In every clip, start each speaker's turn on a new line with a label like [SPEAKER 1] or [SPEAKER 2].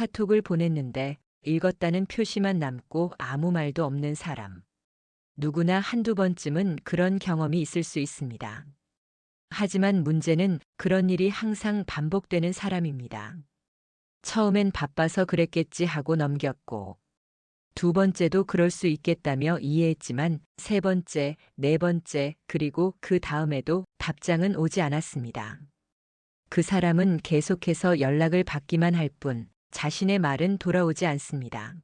[SPEAKER 1] 카톡을 보냈는데 읽었다는 표시만 남고 아무 말도 없는 사람. 누구나 한두 번쯤은 그런 경험이 있을 수 있습니다. 하지만 문제는 그런 일이 항상 반복되는 사람입니다. 처음엔 바빠서 그랬겠지 하고 넘겼고, 두 번째도 그럴 수 있겠다며 이해했지만 세 번째, 네 번째, 그리고 그 다음에도 답장은 오지 않았습니다. 그 사람은 계속해서 연락을 받기만 할 뿐 자신의 말은 돌아오지 않습니다.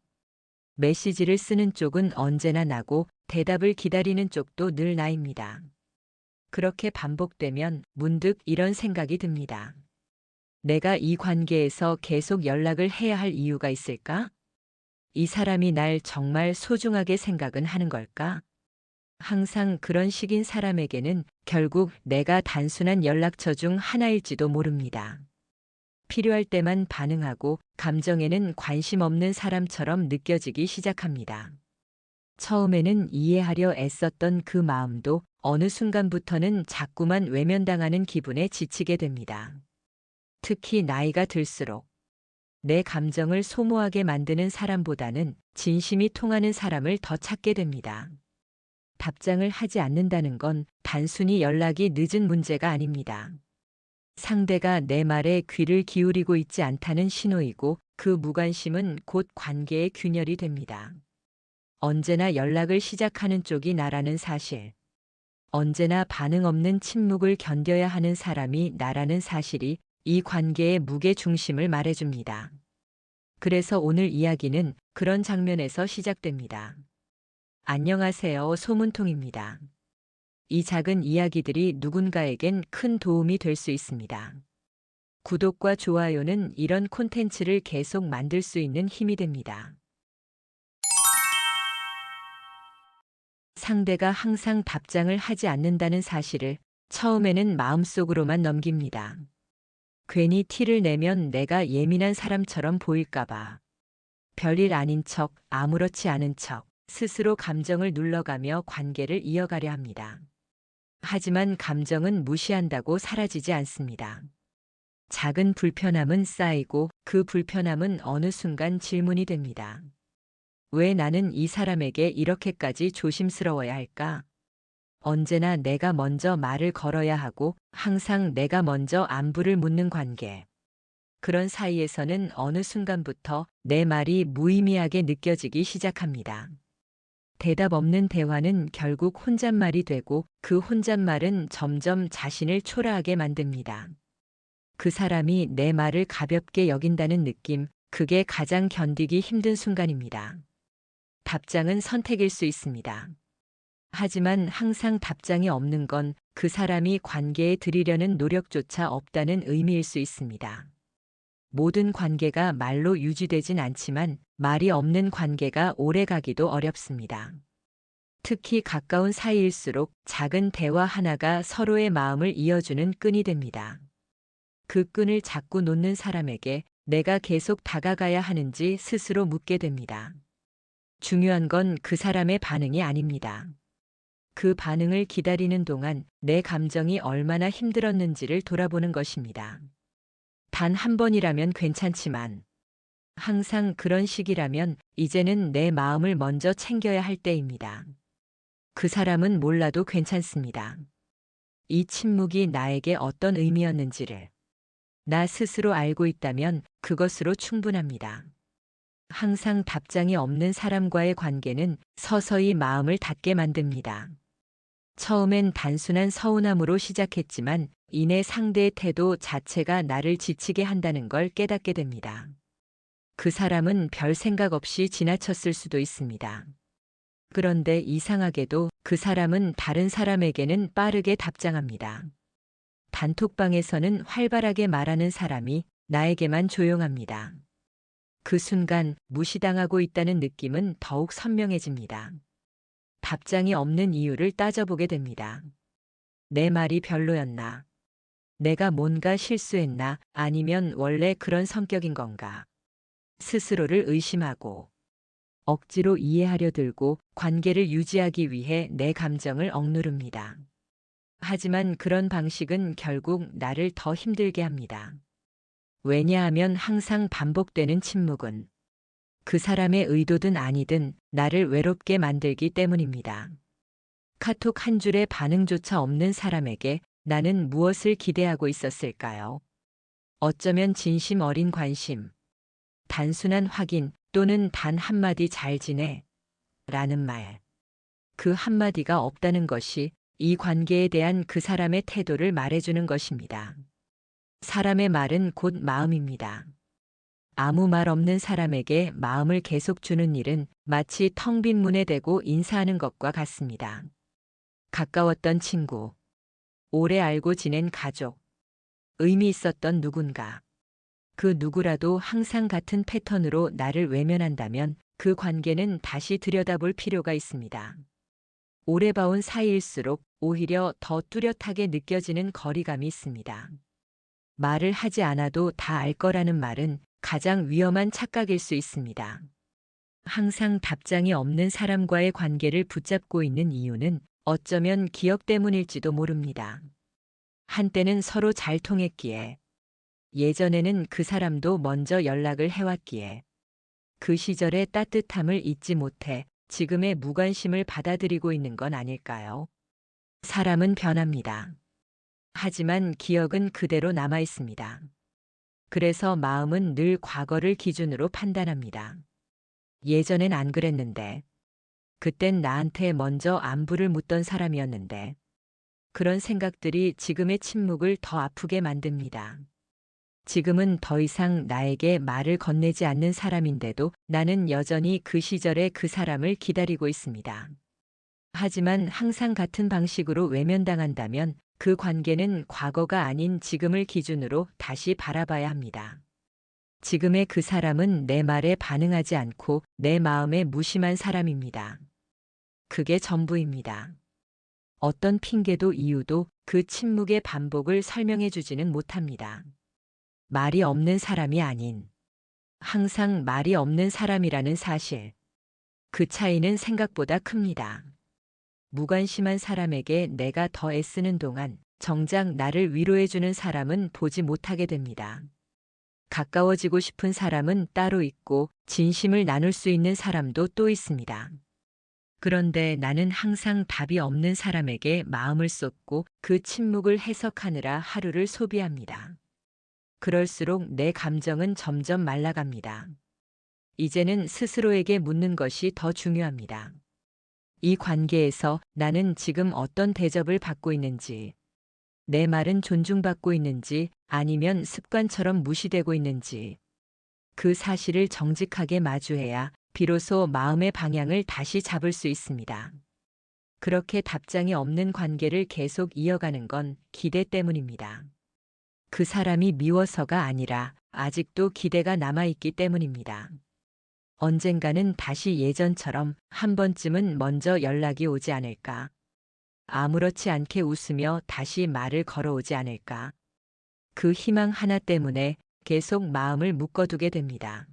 [SPEAKER 1] 메시지를 쓰는 쪽은 언제나 나고 대답을 기다리는 쪽도 늘 나입니다. 그렇게 반복되면 문득 이런 생각이 듭니다. 내가 이 관계에서 계속 연락을 해야 할 이유가 있을까? 이 사람이 날 정말 소중하게 생각은 하는 걸까? 항상 그런 식인 사람에게는 결국 내가 단순한 연락처 중 하나일지도 모릅니다. 필요할 때만 반응하고 감정에는 관심 없는 사람처럼 느껴지기 시작합니다. 처음에는 이해하려 애썼던 그 마음도 어느 순간부터는 자꾸만 외면당하는 기분에 지치게 됩니다. 특히 나이가 들수록 내 감정을 소모하게 만드는 사람보다는 진심이 통하는 사람을 더 찾게 됩니다. 답장을 하지 않는다는 건 단순히 연락이 늦은 문제가 아닙니다. 상대가 내 말에 귀를 기울이고 있지 않다는 신호이고 그 무관심은 곧 관계의 균열이 됩니다. 언제나 연락을 시작하는 쪽이 나라는 사실, 언제나 반응 없는 침묵을 견뎌야 하는 사람이 나라는 사실이 이 관계의 무게 중심을 말해줍니다. 그래서 오늘 이야기는 그런 장면에서 시작됩니다. 안녕하세요, 소문통입니다. 이 작은 이야기들이 누군가에겐 큰 도움이 될 수 있습니다. 구독과 좋아요는 이런 콘텐츠를 계속 만들 수 있는 힘이 됩니다. 상대가 항상 답장을 하지 않는다는 사실을 처음에는 마음속으로만 넘깁니다. 괜히 티를 내면 내가 예민한 사람처럼 보일까봐. 별일 아닌 척, 아무렇지 않은 척, 스스로 감정을 눌러가며 관계를 이어가려 합니다. 하지만 감정은 무시한다고 사라지지 않습니다. 작은 불편함은 쌓이고 그 불편함은 어느 순간 질문이 됩니다. 왜 나는 이 사람에게 이렇게까지 조심스러워야 할까? 언제나 내가 먼저 말을 걸어야 하고 항상 내가 먼저 안부를 묻는 관계. 그런 사이에서는 어느 순간부터 내 말이 무의미하게 느껴지기 시작합니다. 대답 없는 대화는 결국 혼잣말이 되고 그 혼잣말은 점점 자신을 초라하게 만듭니다. 그 사람이 내 말을 가볍게 여긴다는 느낌, 그게 가장 견디기 힘든 순간입니다. 답장은 선택일 수 있습니다. 하지만 항상 답장이 없는 건 그 사람이 관계에 들이려는 노력조차 없다는 의미일 수 있습니다. 모든 관계가 말로 유지되진 않지만 말이 없는 관계가 오래 가기도 어렵습니다. 특히 가까운 사이일수록 작은 대화 하나가 서로의 마음을 이어주는 끈이 됩니다. 그 끈을 자꾸 놓는 사람에게 내가 계속 다가가야 하는지 스스로 묻게 됩니다. 중요한 건 그 사람의 반응이 아닙니다. 그 반응을 기다리는 동안 내 감정이 얼마나 힘들었는지를 돌아보는 것입니다. 단 한 번이라면 괜찮지만 항상 그런 식이라면 이제는 내 마음을 먼저 챙겨야 할 때입니다. 그 사람은 몰라도 괜찮습니다. 이 침묵이 나에게 어떤 의미였는지를 나 스스로 알고 있다면 그것으로 충분합니다. 항상 답장이 없는 사람과의 관계는 서서히 마음을 닫게 만듭니다. 처음엔 단순한 서운함으로 시작했지만 이내 상대의 태도 자체가 나를 지치게 한다는 걸 깨닫게 됩니다. 그 사람은 별 생각 없이 지나쳤을 수도 있습니다. 그런데 이상하게도 그 사람은 다른 사람에게는 빠르게 답장합니다. 단톡방에서는 활발하게 말하는 사람이 나에게만 조용합니다. 그 순간 무시당하고 있다는 느낌은 더욱 선명해집니다. 답장이 없는 이유를 따져보게 됩니다. 내 말이 별로였나? 내가 뭔가 실수했나? 아니면 원래 그런 성격인 건가? 스스로를 의심하고 억지로 이해하려 들고 관계를 유지하기 위해 내 감정을 억누릅니다. 하지만 그런 방식은 결국 나를 더 힘들게 합니다. 왜냐하면 항상 반복되는 침묵은 그 사람의 의도든 아니든 나를 외롭게 만들기 때문입니다. 카톡 한 줄의 반응조차 없는 사람에게 나는 무엇을 기대하고 있었을까요? 어쩌면 진심 어린 관심, 단순한 확인 또는 단 한마디 잘 지내 라는 말. 그 한마디가 없다는 것이 이 관계에 대한 그 사람의 태도를 말해주는 것입니다. 사람의 말은 곧 마음입니다. 아무 말 없는 사람에게 마음을 계속 주는 일은 마치 텅 빈 문에 대고 인사하는 것과 같습니다. 가까웠던 친구, 오래 알고 지낸 가족, 의미 있었던 누군가. 그 누구라도 항상 같은 패턴으로 나를 외면한다면 그 관계는 다시 들여다볼 필요가 있습니다. 오래 봐온 사이일수록 오히려 더 뚜렷하게 느껴지는 거리감이 있습니다. 말을 하지 않아도 다 알 거라는 말은 가장 위험한 착각일 수 있습니다. 항상 답장이 없는 사람과의 관계를 붙잡고 있는 이유는 어쩌면 기억 때문일지도 모릅니다. 한때는 서로 잘 통했기에, 예전에는 그 사람도 먼저 연락을 해왔기에, 그 시절의 따뜻함을 잊지 못해 지금의 무관심을 받아들이고 있는 건 아닐까요? 사람은 변합니다. 하지만 기억은 그대로 남아 있습니다. 그래서 마음은 늘 과거를 기준으로 판단합니다. 예전엔 안 그랬는데, 그땐 나한테 먼저 안부를 묻던 사람이었는데, 그런 생각들이 지금의 침묵을 더 아프게 만듭니다. 지금은 더 이상 나에게 말을 건네지 않는 사람인데도 나는 여전히 그 시절의 그 사람을 기다리고 있습니다. 하지만 항상 같은 방식으로 외면당한다면 그 관계는 과거가 아닌 지금을 기준으로 다시 바라봐야 합니다. 지금의 그 사람은 내 말에 반응하지 않고 내 마음에 무심한 사람입니다. 그게 전부입니다. 어떤 핑계도 이유도 그 침묵의 반복을 설명해 주지는 못합니다. 말이 없는 사람이 아닌, 항상 말이 없는 사람이라는 사실. 그 차이는 생각보다 큽니다. 무관심한 사람에게 내가 더 애쓰는 동안 정작 나를 위로해주는 사람은 보지 못하게 됩니다. 가까워지고 싶은 사람은 따로 있고 진심을 나눌 수 있는 사람도 또 있습니다. 그런데 나는 항상 답이 없는 사람에게 마음을 쏟고 그 침묵을 해석하느라 하루를 소비합니다. 그럴수록 내 감정은 점점 말라갑니다. 이제는 스스로에게 묻는 것이 더 중요합니다. 이 관계에서 나는 지금 어떤 대접을 받고 있는지, 내 말은 존중받고 있는지 아니면 습관처럼 무시되고 있는지, 그 사실을 정직하게 마주해야 비로소 마음의 방향을 다시 잡을 수 있습니다. 그렇게 답장이 없는 관계를 계속 이어가는 건 기대 때문입니다. 그 사람이 미워서가 아니라 아직도 기대가 남아있기 때문입니다. 언젠가는 다시 예전처럼 한 번쯤은 먼저 연락이 오지 않을까? 아무렇지 않게 웃으며 다시 말을 걸어오지 않을까? 그 희망 하나 때문에 계속 마음을 묶어두게 됩니다.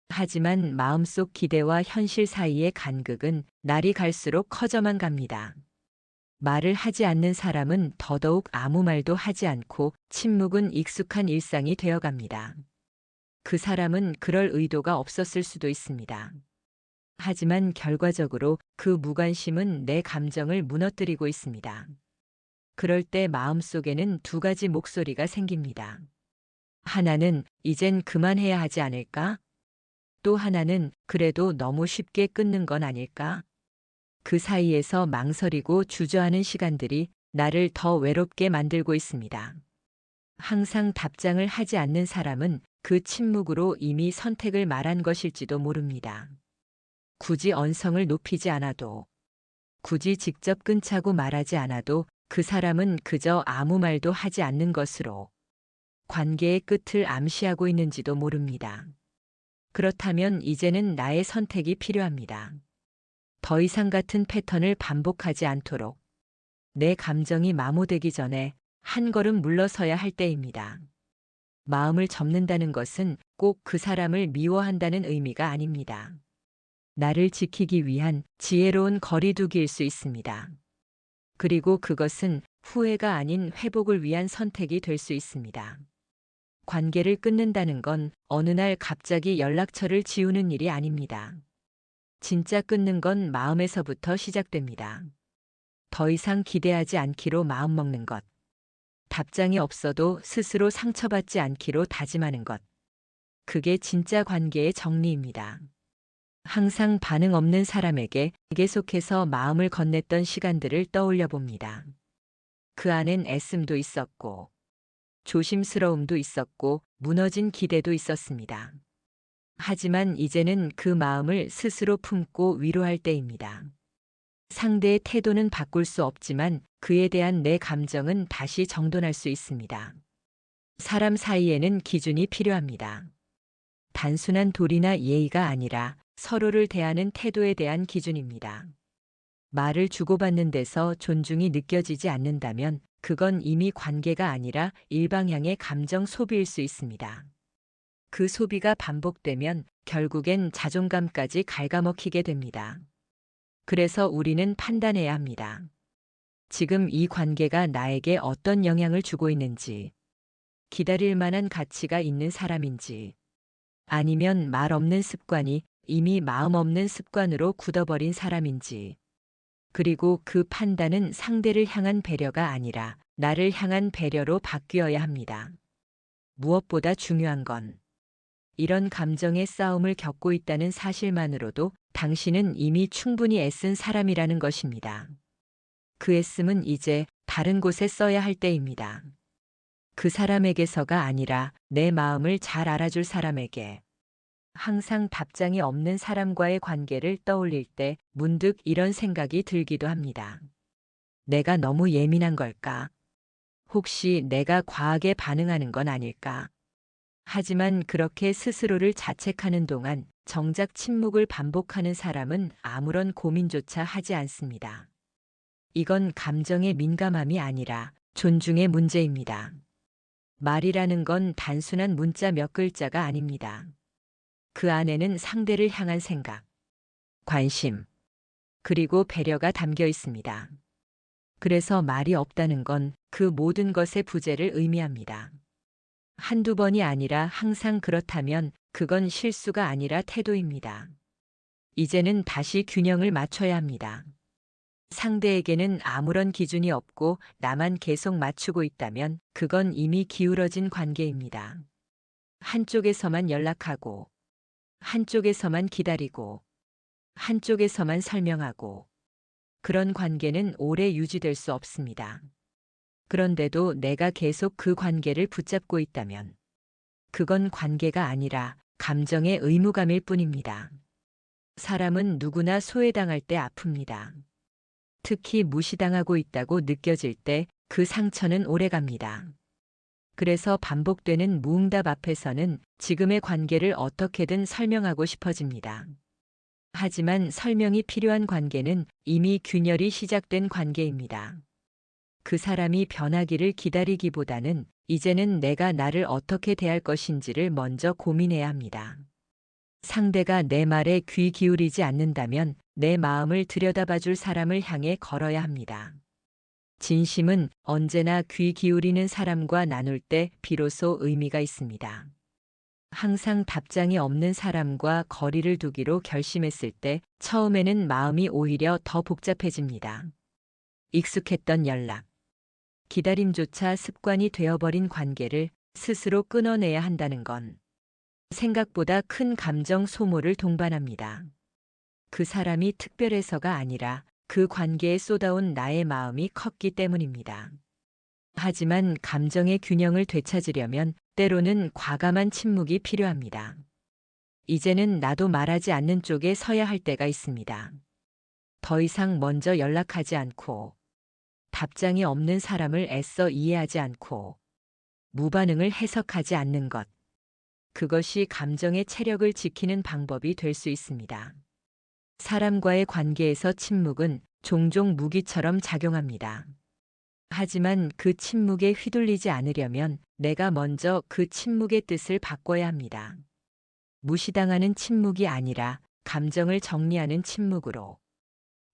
[SPEAKER 1] 하지만 마음속 기대와 현실 사이의 간극은 날이 갈수록 커져만 갑니다. 말을 하지 않는 사람은 더더욱 아무 말도 하지 않고 침묵은 익숙한 일상이 되어갑니다. 그 사람은 그럴 의도가 없었을 수도 있습니다. 하지만 결과적으로 그 무관심은 내 감정을 무너뜨리고 있습니다. 그럴 때 마음속에는 두 가지 목소리가 생깁니다. 하나는 이젠 그만해야 하지 않을까? 또 하나는 그래도 너무 쉽게 끊는 건 아닐까? 그 사이에서 망설이고 주저하는 시간들이 나를 더 외롭게 만들고 있습니다. 항상 답장을 하지 않는 사람은 그 침묵으로 이미 선택을 말한 것일지도 모릅니다. 굳이 언성을 높이지 않아도, 굳이 직접 끊자고 말하지 않아도 그 사람은 그저 아무 말도 하지 않는 것으로 관계의 끝을 암시하고 있는지도 모릅니다. 그렇다면 이제는 나의 선택이 필요합니다. 더 이상 같은 패턴을 반복하지 않도록 내 감정이 마모되기 전에 한 걸음 물러서야 할 때입니다. 마음을 접는다는 것은 꼭 그 사람을 미워한다는 의미가 아닙니다. 나를 지키기 위한 지혜로운 거리두기일 수 있습니다. 그리고 그것은 후회가 아닌 회복을 위한 선택이 될 수 있습니다. 관계를 끊는다는 건 어느 날 갑자기 연락처를 지우는 일이 아닙니다. 진짜 끊는 건 마음에서부터 시작됩니다. 더 이상 기대하지 않기로 마음먹는 것. 답장이 없어도 스스로 상처받지 않기로 다짐하는 것. 그게 진짜 관계의 정리입니다. 항상 반응 없는 사람에게 계속해서 마음을 건넸던 시간들을 떠올려 봅니다. 그 안엔 애씀도 있었고, 조심스러움도 있었고, 무너진 기대도 있었습니다. 하지만 이제는 그 마음을 스스로 품고 위로할 때입니다. 상대의 태도는 바꿀 수 없지만 그에 대한 내 감정은 다시 정돈할 수 있습니다. 사람 사이에는 기준이 필요합니다. 단순한 도리나 예의가 아니라 서로를 대하는 태도에 대한 기준입니다. 말을 주고받는 데서 존중이 느껴지지 않는다면 그건 이미 관계가 아니라 일방향의 감정 소비일 수 있습니다. 그 소비가 반복되면 결국엔 자존감까지 갉아먹히게 됩니다. 그래서 우리는 판단해야 합니다. 지금 이 관계가 나에게 어떤 영향을 주고 있는지, 기다릴 만한 가치가 있는 사람인지, 아니면 말 없는 습관이 이미 마음 없는 습관으로 굳어버린 사람인지, 그리고 그 판단은 상대를 향한 배려가 아니라 나를 향한 배려로 바뀌어야 합니다. 무엇보다 중요한 건 이런 감정의 싸움을 겪고 있다는 사실만으로도 당신은 이미 충분히 애쓴 사람이라는 것입니다. 그 애씀은 이제 다른 곳에 써야 할 때입니다. 그 사람에게서가 아니라 내 마음을 잘 알아줄 사람에게. 항상 답장이 없는 사람과의 관계를 떠올릴 때 문득 이런 생각이 들기도 합니다. 내가 너무 예민한 걸까? 혹시 내가 과하게 반응하는 건 아닐까? 하지만 그렇게 스스로를 자책하는 동안 정작 침묵을 반복하는 사람은 아무런 고민조차 하지 않습니다. 이건 감정의 민감함이 아니라 존중의 문제입니다. 말이라는 건 단순한 문자 몇 글자가 아닙니다. 그 안에는 상대를 향한 생각, 관심, 그리고 배려가 담겨 있습니다. 그래서 말이 없다는 건 그 모든 것의 부재를 의미합니다. 한두 번이 아니라 항상 그렇다면 그건 실수가 아니라 태도입니다. 이제는 다시 균형을 맞춰야 합니다. 상대에게는 아무런 기준이 없고 나만 계속 맞추고 있다면 그건 이미 기울어진 관계입니다. 한쪽에서만 연락하고, 한쪽에서만 기다리고, 한쪽에서만 설명하고, 그런 관계는 오래 유지될 수 없습니다. 그런데도 내가 계속 그 관계를 붙잡고 있다면 그건 관계가 아니라 감정의 의무감일 뿐입니다. 사람은 누구나 소외당할 때 아픕니다. 특히 무시당하고 있다고 느껴질 때 그 상처는 오래갑니다. 그래서 반복되는 무응답 앞에서는 지금의 관계를 어떻게든 설명하고 싶어집니다. 하지만 설명이 필요한 관계는 이미 균열이 시작된 관계입니다. 그 사람이 변하기를 기다리기보다는 이제는 내가 나를 어떻게 대할 것인지를 먼저 고민해야 합니다. 상대가 내 말에 귀 기울이지 않는다면 내 마음을 들여다봐줄 사람을 향해 걸어야 합니다. 진심은 언제나 귀 기울이는 사람과 나눌 때 비로소 의미가 있습니다. 항상 답장이 없는 사람과 거리를 두기로 결심했을 때 처음에는 마음이 오히려 더 복잡해집니다. 익숙했던 연락, 기다림조차 습관이 되어버린 관계를 스스로 끊어내야 한다는 건 생각보다 큰 감정 소모를 동반합니다. 그 사람이 특별해서가 아니라 그 관계에 쏟아온 나의 마음이 컸기 때문입니다. 하지만 감정의 균형을 되찾으려면 때로는 과감한 침묵이 필요합니다. 이제는 나도 말하지 않는 쪽에 서야 할 때가 있습니다. 더 이상 먼저 연락하지 않고, 답장이 없는 사람을 애써 이해하지 않고, 무반응을 해석하지 않는 것. 그것이 감정의 체력을 지키는 방법이 될 수 있습니다. 사람과의 관계에서 침묵은 종종 무기처럼 작용합니다. 하지만 그 침묵에 휘둘리지 않으려면 내가 먼저 그 침묵의 뜻을 바꿔야 합니다. 무시당하는 침묵이 아니라 감정을 정리하는 침묵으로,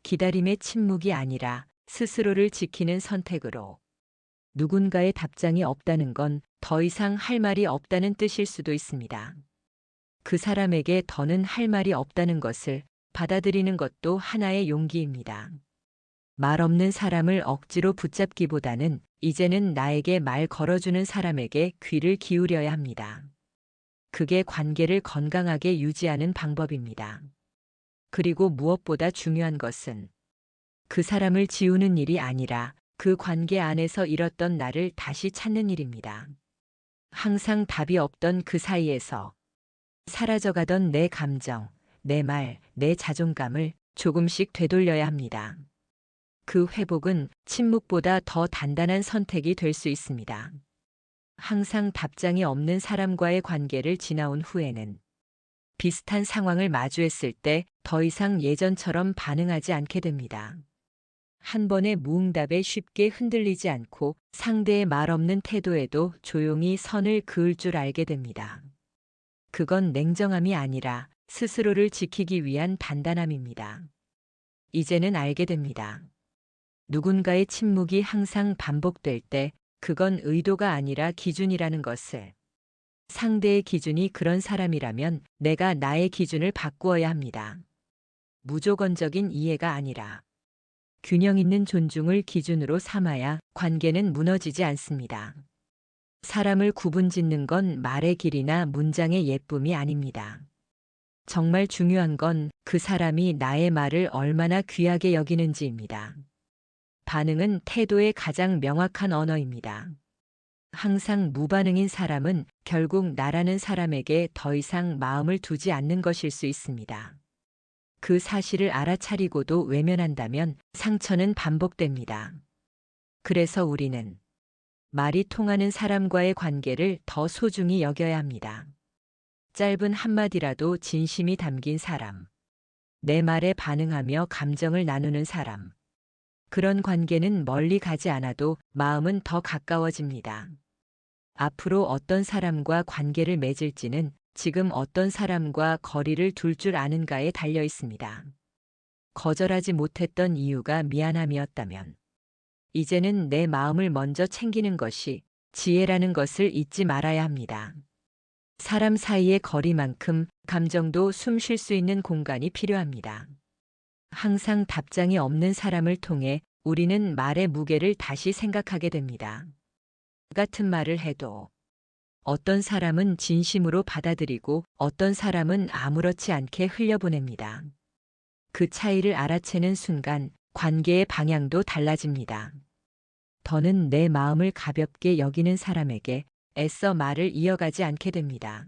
[SPEAKER 1] 기다림의 침묵이 아니라 스스로를 지키는 선택으로. 누군가의 답장이 없다는 건 더 이상 할 말이 없다는 뜻일 수도 있습니다. 그 사람에게 더는 할 말이 없다는 것을 받아들이는 것도 하나의 용기입니다. 말 없는 사람을 억지로 붙잡기보다는 이제는 나에게 말 걸어주는 사람에게 귀를 기울여야 합니다. 그게 관계를 건강하게 유지하는 방법입니다. 그리고 무엇보다 중요한 것은 그 사람을 지우는 일이 아니라 그 관계 안에서 잃었던 나를 다시 찾는 일입니다. 항상 답이 없던 그 사이에서 사라져가던 내 감정, 내 말, 내 자존감을 조금씩 되돌려야 합니다. 그 회복은 침묵보다 더 단단한 선택이 될 수 있습니다. 항상 답장이 없는 사람과의 관계를 지나온 후에는 비슷한 상황을 마주했을 때 더 이상 예전처럼 반응하지 않게 됩니다. 한 번의 무응답에 쉽게 흔들리지 않고 상대의 말 없는 태도에도 조용히 선을 그을 줄 알게 됩니다. 그건 냉정함이 아니라 스스로를 지키기 위한 단단함입니다. 이제는 알게 됩니다. 누군가의 침묵이 항상 반복될 때 그건 의도가 아니라 기준이라는 것을. 상대의 기준이 그런 사람이라면 내가 나의 기준을 바꾸어야 합니다. 무조건적인 이해가 아니라 균형 있는 존중을 기준으로 삼아야 관계는 무너지지 않습니다. 사람을 구분짓는 건 말의 길이나 문장의 예쁨이 아닙니다. 정말 중요한 건 그 사람이 나의 말을 얼마나 귀하게 여기는지입니다. 반응은 태도의 가장 명확한 언어입니다. 항상 무반응인 사람은 결국 나라는 사람에게 더 이상 마음을 두지 않는 것일 수 있습니다. 그 사실을 알아차리고도 외면한다면 상처는 반복됩니다. 그래서 우리는 말이 통하는 사람과의 관계를 더 소중히 여겨야 합니다. 짧은 한마디라도 진심이 담긴 사람, 내 말에 반응하며 감정을 나누는 사람. 그런 관계는 멀리 가지 않아도 마음은 더 가까워집니다. 앞으로 어떤 사람과 관계를 맺을지는 지금 어떤 사람과 거리를 둘 줄 아는가에 달려 있습니다. 거절하지 못했던 이유가 미안함이었다면 이제는 내 마음을 먼저 챙기는 것이 지혜라는 것을 잊지 말아야 합니다. 사람 사이의 거리만큼 감정도 숨 쉴 수 있는 공간이 필요합니다. 항상 답장이 없는 사람을 통해 우리는 말의 무게를 다시 생각하게 됩니다. 같은 말을 해도 어떤 사람은 진심으로 받아들이고 어떤 사람은 아무렇지 않게 흘려보냅니다. 그 차이를 알아채는 순간 관계의 방향도 달라집니다. 더는 내 마음을 가볍게 여기는 사람에게 애써 말을 이어가지 않게 됩니다.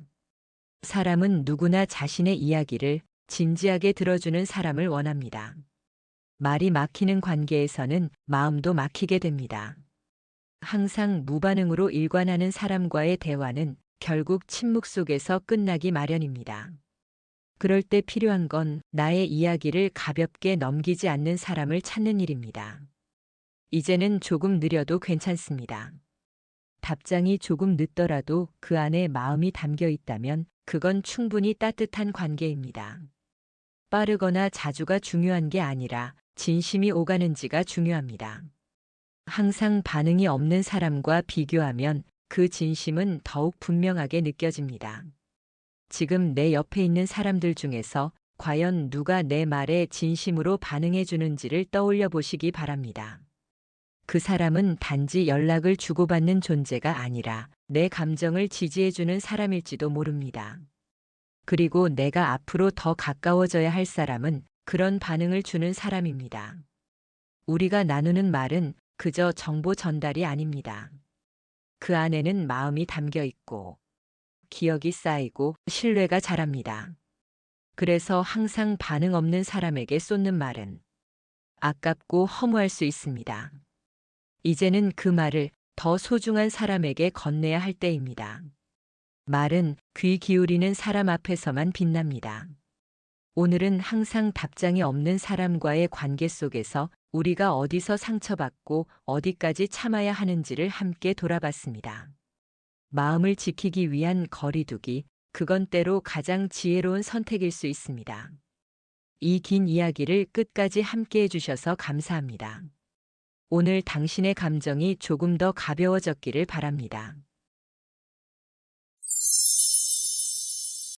[SPEAKER 1] 사람은 누구나 자신의 이야기를 진지하게 들어주는 사람을 원합니다. 말이 막히는 관계에서는 마음도 막히게 됩니다. 항상 무반응으로 일관하는 사람과의 대화는 결국 침묵 속에서 끝나기 마련입니다. 그럴 때 필요한 건 나의 이야기를 가볍게 넘기지 않는 사람을 찾는 일입니다. 이제는 조금 느려도 괜찮습니다. 답장이 조금 늦더라도 그 안에 마음이 담겨 있다면 그건 충분히 따뜻한 관계입니다. 빠르거나 자주가 중요한 게 아니라 진심이 오가는지가 중요합니다. 항상 반응이 없는 사람과 비교하면 그 진심은 더욱 분명하게 느껴집니다. 지금 내 옆에 있는 사람들 중에서 과연 누가 내 말에 진심으로 반응해 주는지를 떠올려 보시기 바랍니다. 그 사람은 단지 연락을 주고받는 존재가 아니라 내 감정을 지지해 주는 사람일지도 모릅니다. 그리고 내가 앞으로 더 가까워져야 할 사람은 그런 반응을 주는 사람입니다. 우리가 나누는 말은 그저 정보 전달이 아닙니다. 그 안에는 마음이 담겨 있고 기억이 쌓이고 신뢰가 자랍니다. 그래서 항상 반응 없는 사람에게 쏟는 말은 아깝고 허무할 수 있습니다. 이제는 그 말을 더 소중한 사람에게 건네야 할 때입니다. 말은 귀 기울이는 사람 앞에서만 빛납니다. 오늘은 항상 답장이 없는 사람과의 관계 속에서 우리가 어디서 상처받고 어디까지 참아야 하는지를 함께 돌아봤습니다. 마음을 지키기 위한 거리두기, 그건 때로 가장 지혜로운 선택일 수 있습니다. 이 긴 이야기를 끝까지 함께 해주셔서 감사합니다. 오늘 당신의 감정이 조금 더 가벼워졌기를 바랍니다.